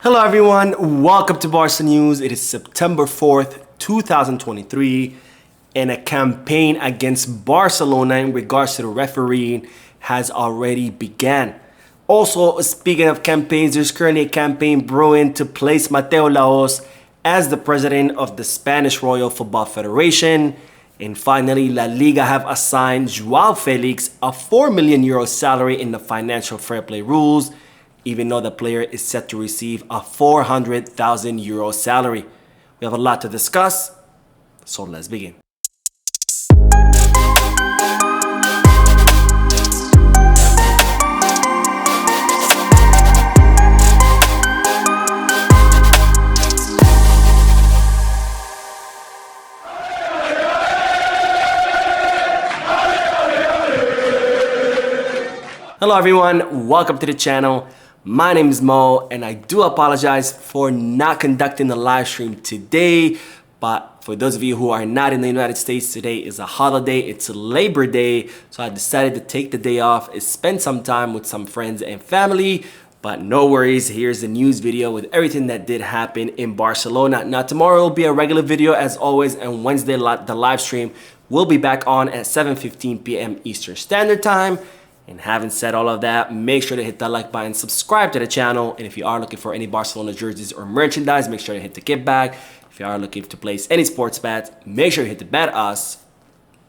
Hello everyone, welcome to Barca News. It is September 4th, 2023, and a campaign against Barcelona in regards to the refereeing has already began. Also, speaking of campaigns, there's currently a campaign brewing to place Mateo Laos as the president of the Spanish Royal Football Federation. And finally, La Liga have assigned Joao Felix a €4 million salary in the financial fair play rules, even though the player is set to receive a €400,000 salary. We have a lot to discuss, so let's begin. Hello everyone, welcome to the channel. My name is Mo, and I do apologize for not conducting the live stream today. But for those of you who are not in the United States, today is a holiday. It's Labor Day, so I decided to take the day off and spend some time with some friends and family. But no worries, here's the news video with everything that did happen in Barcelona. Now tomorrow will be a regular video as always, and Wednesday the live stream will be back on at 7:15 p.m. Eastern Standard Time. And having said all of that, make sure to hit that like button, subscribe to the channel, and if you are looking for any Barcelona jerseys or merchandise, make sure to hit the give back. If you are looking to place any sports bets, make sure you hit the bet us.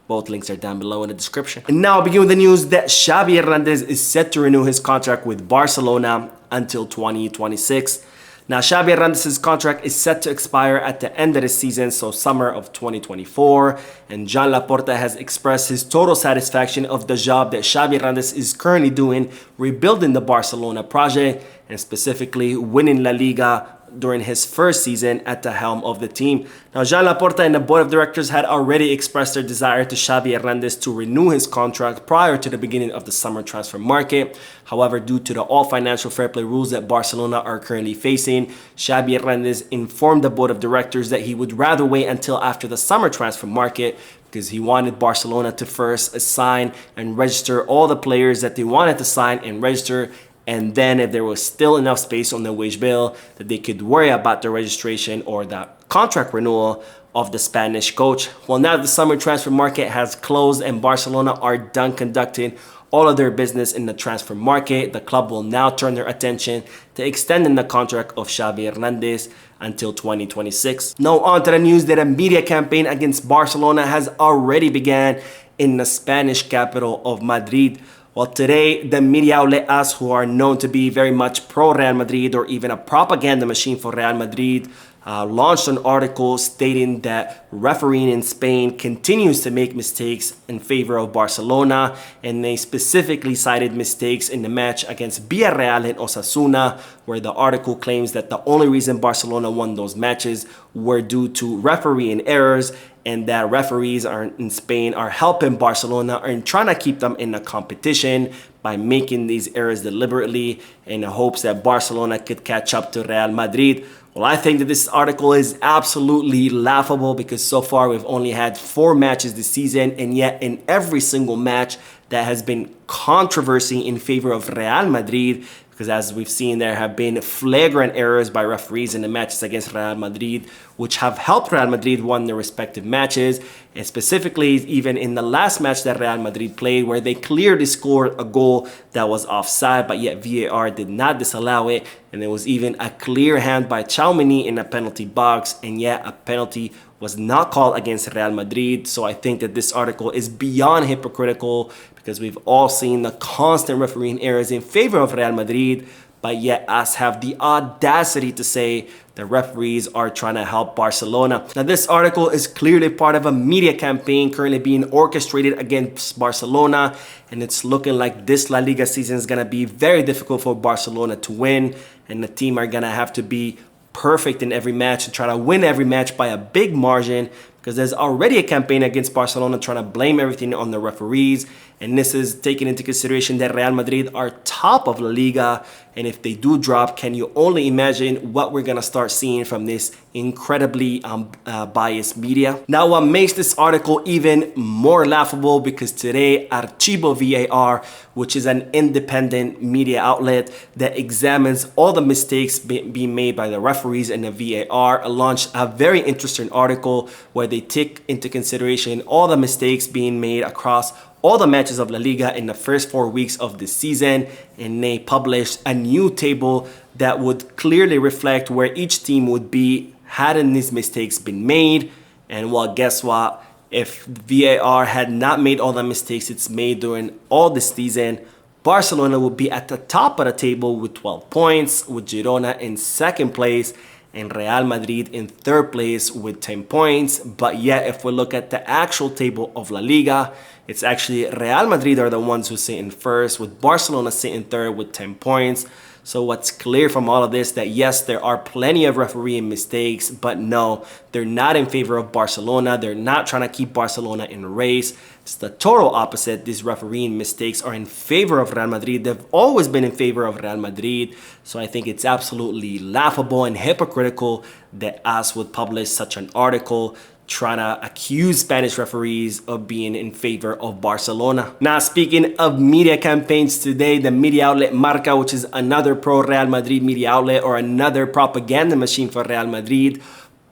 Both links are down below in the description. And now I'll begin with the news that Xavi Hernandez is set to renew his contract with Barcelona until 2026. Now, Xavi Hernandez's contract is set to expire at the end of the season, so summer of 2024. And Joan Laporta has expressed his total satisfaction of the job that Xavi Hernandez is currently doing, rebuilding the Barcelona project, and specifically winning La Liga during his first season at the helm of the team. Now, Joan Laporta and the board of directors had already expressed their desire to Xavi Hernandez to renew his contract prior to the beginning of the summer transfer market. However, due to the all financial fair play rules that Barcelona are currently facing, Xavi Hernandez informed the board of directors that he would rather wait until after the summer transfer market because he wanted Barcelona to first assign and register all the players that they wanted to sign and register. And then if there was still enough space on the wage bill that they could worry about the registration or the contract renewal of the Spanish coach. Well, now the summer transfer market has closed and Barcelona are done conducting all of their business in the transfer market. The club will now turn their attention to extending the contract of Xavi Hernandez until 2026. Now on to the news that a media campaign against Barcelona has already began in the Spanish capital of Madrid. Well, today, the media outlet AS, who are known to be very much pro-Real Madrid or even a propaganda machine for Real Madrid, launched an article stating that refereeing in Spain continues to make mistakes in favor of Barcelona, and they specifically cited mistakes in the match against Villarreal and Osasuna, where the article claims that the only reason Barcelona won those matches were due to refereeing errors, and that referees in Spain are helping Barcelona and trying to keep them in the competition by making these errors deliberately in the hopes that Barcelona could catch up to Real Madrid. Well, I think that this article is absolutely laughable because so far we've only had 4 matches this season, and yet in every single match that has been controversy in favor of Real Madrid, because as we've seen, there have been flagrant errors by referees in the matches against Real Madrid, which have helped Real Madrid win their respective matches. And specifically, even in the last match that Real Madrid played, where they clearly scored a goal that was offside, but yet VAR did not disallow it. And there was even a clear hand by Tchouaméni in a penalty box, and yet a penalty was not called against Real Madrid. So I think that this article is beyond hypocritical because we've all seen the constant refereeing errors in favor of Real Madrid, but yet us have the audacity to say the referees are trying to help Barcelona. Now, this article is clearly part of a media campaign currently being orchestrated against Barcelona, and it's looking like this La Liga season is going to be very difficult for Barcelona to win, and the team are going to have to be perfect in every match and try to win every match by a big margin, because there's already a campaign against Barcelona trying to blame everything on the referees. And this is taking into consideration that Real Madrid are top of La Liga. And if they do drop, can you only imagine what we're going to start seeing from this incredibly biased media? Now, what makes this article even more laughable, because today Archivo VAR, which is an independent media outlet that examines all the mistakes being made by the referees and the VAR, launched a very interesting article where they take into consideration all the mistakes being made across all the matches of La Liga in the first 4 weeks of the season, and they published a new table that would clearly reflect where each team would be hadn't these mistakes been made. And well, guess what? If VAR had not made all the mistakes it's made during all this season, Barcelona would be at the top of the table with 12 points, with Girona in second place, and Real Madrid in third place with 10 points. But yet, if we look at the actual table of La Liga, it's actually Real Madrid are the ones who sit in first, with Barcelona sitting third with 10 points. So what's clear from all of this, that yes, there are plenty of refereeing mistakes, but no, they're not in favor of Barcelona. They're not trying to keep Barcelona in a race. It's the total opposite. These refereeing mistakes are in favor of Real Madrid. They've always been in favor of Real Madrid. So I think it's absolutely laughable and hypocritical that AS would publish such an article trying to accuse Spanish referees of being in favor of Barcelona. Now, speaking of media campaigns today, the media outlet Marca, which is another pro-Real Madrid media outlet or another propaganda machine for Real Madrid,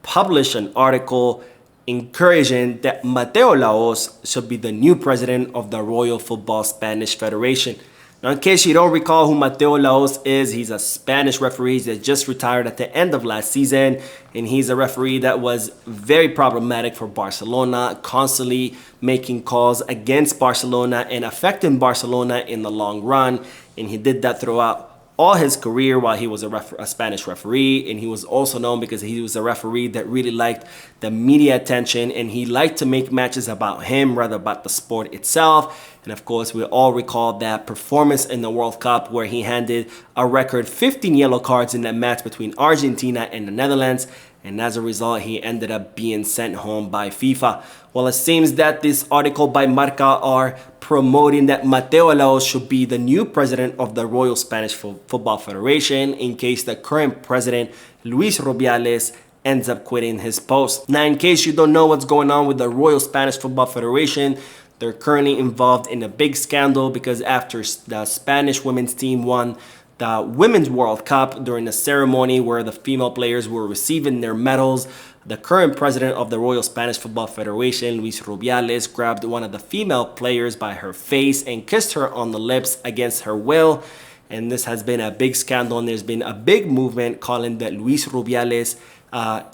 published an article encouraging that Mateo Laos should be the new president of the Royal Football Spanish Federation. Now, in case you don't recall who Mateo Laos is, he's a Spanish referee that just retired at the end of last season, and he's a referee that was very problematic for Barcelona, constantly making calls against Barcelona and affecting Barcelona in the long run, and he did that throughout all his career while he was a Spanish referee. And he was also known because he was a referee that really liked the media attention, and he liked to make matches about him rather about the sport itself. And of course, we all recall that performance in the World Cup where he handed a record 15 yellow cards in that match between Argentina and the Netherlands. And as a result, he ended up being sent home by FIFA. Well, it seems that this article by Marca are promoting that Mateo Laos should be the new president of the Royal Spanish Football Federation in case the current president, Luis Rubiales, ends up quitting his post. Now, in case you don't know what's going on with the Royal Spanish Football Federation, they're currently involved in a big scandal because after the Spanish women's team won the Women's World Cup during the ceremony where the female players were receiving their medals, the current president of the Royal Spanish Football Federation, Luis Rubiales, grabbed one of the female players by her face and kissed her on the lips against her will. And this has been a big scandal, and there's been a big movement calling that Luis Rubiales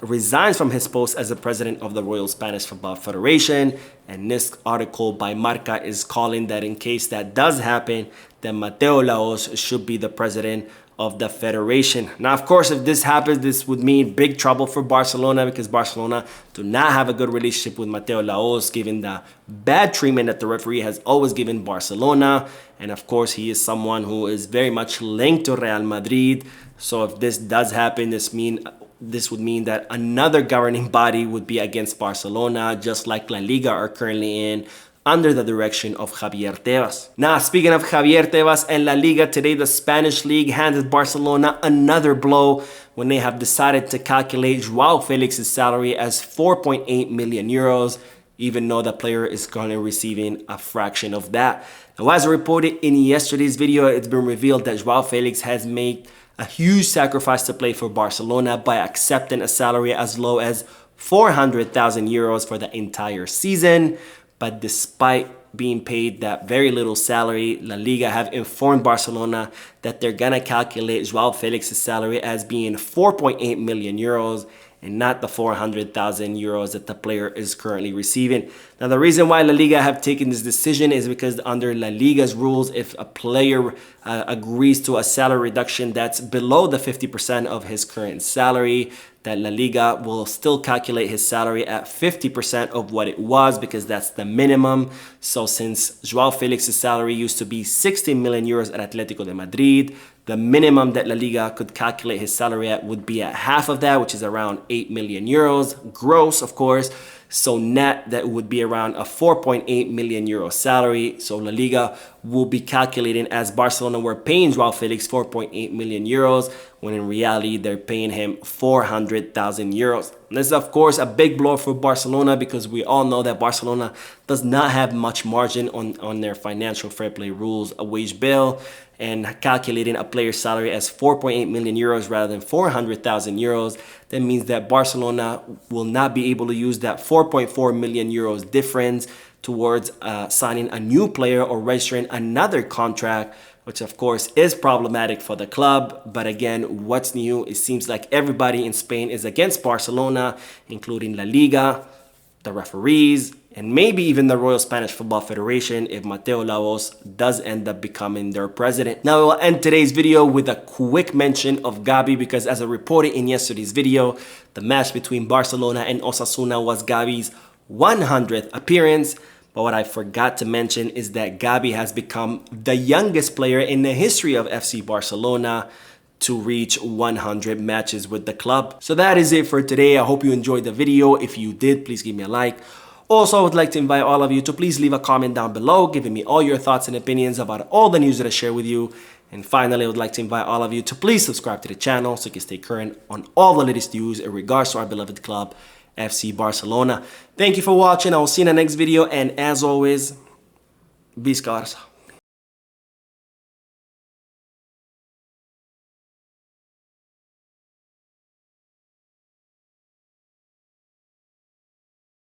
resigns from his post as the president of the Royal Spanish Football Federation. And this article by Marca is calling that in case that does happen, then Mateo Laos should be the president of the federation. Now, of course, if this happens, this would mean big trouble for Barcelona because Barcelona do not have a good relationship with Mateo Laos, given the bad treatment that the referee has always given Barcelona. And of course, he is someone who is very much linked to Real Madrid. So if this does happen, this would mean that another governing body would be against Barcelona, just like La Liga are currently in, under the direction of Javier Tebas. Now, speaking of Javier Tebas and La Liga, today the Spanish League handed Barcelona another blow when they have decided to calculate Joao Felix's salary as 4.8 million euros, even though the player is currently receiving a fraction of that. Now, as reported in yesterday's video, it's been revealed that Joao Felix has made a huge sacrifice to play for Barcelona by accepting a salary as low as 400,000 euros for the entire season. But despite being paid that very little salary, La Liga have informed Barcelona that they're gonna calculate Joao Felix's salary as being 4.8 million euros and not the 400,000 euros that the player is currently receiving. Now, the reason why La Liga have taken this decision is because under La Liga's rules, if a player agrees to a salary reduction that's below the 50% of his current salary, that La Liga will still calculate his salary at 50% of what it was because that's the minimum. So since Joao Felix's salary used to be 16 million euros at Atletico de Madrid, the minimum that La Liga could calculate his salary at would be at half of that, which is around 8 million euros, gross, of course. So net, that would be around a 4.8 million euro salary. So La Liga will be calculating as Barcelona were paying Joao Felix 4.8 million euros, when in reality they're paying him 400,000 euros. And this is of course a big blow for Barcelona, because we all know that Barcelona does not have much margin on their financial fair play rules, a wage bill, and calculating a player's salary as 4.8 million euros rather than 400,000 euros. That means that Barcelona will not be able to use that 4.4 million euros difference towards signing a new player or registering another contract, which of course is problematic for the club. But again, what's new? It seems like everybody in Spain is against Barcelona, including La Liga, the referees, and maybe even the Royal Spanish Football Federation if Mateo Laos does end up becoming their president. Now, we'll end today's video with a quick mention of Gavi, because as I reported in yesterday's video, the match between Barcelona and Osasuna was Gavi's 100th appearance. But what I forgot to mention is that Gavi has become the youngest player in the history of FC Barcelona to reach 100 matches with the club. So that is it for today. I hope you enjoyed the video. If you did, please give me a like. Also, I would like to invite all of you to please leave a comment down below, giving me all your thoughts and opinions about all the news that I share with you. And finally, I would like to invite all of you to please subscribe to the channel so you can stay current on all the latest news in regards to our beloved club, FC Barcelona. Thank you for watching. I will see you in the next video. And as always, Visca Barça.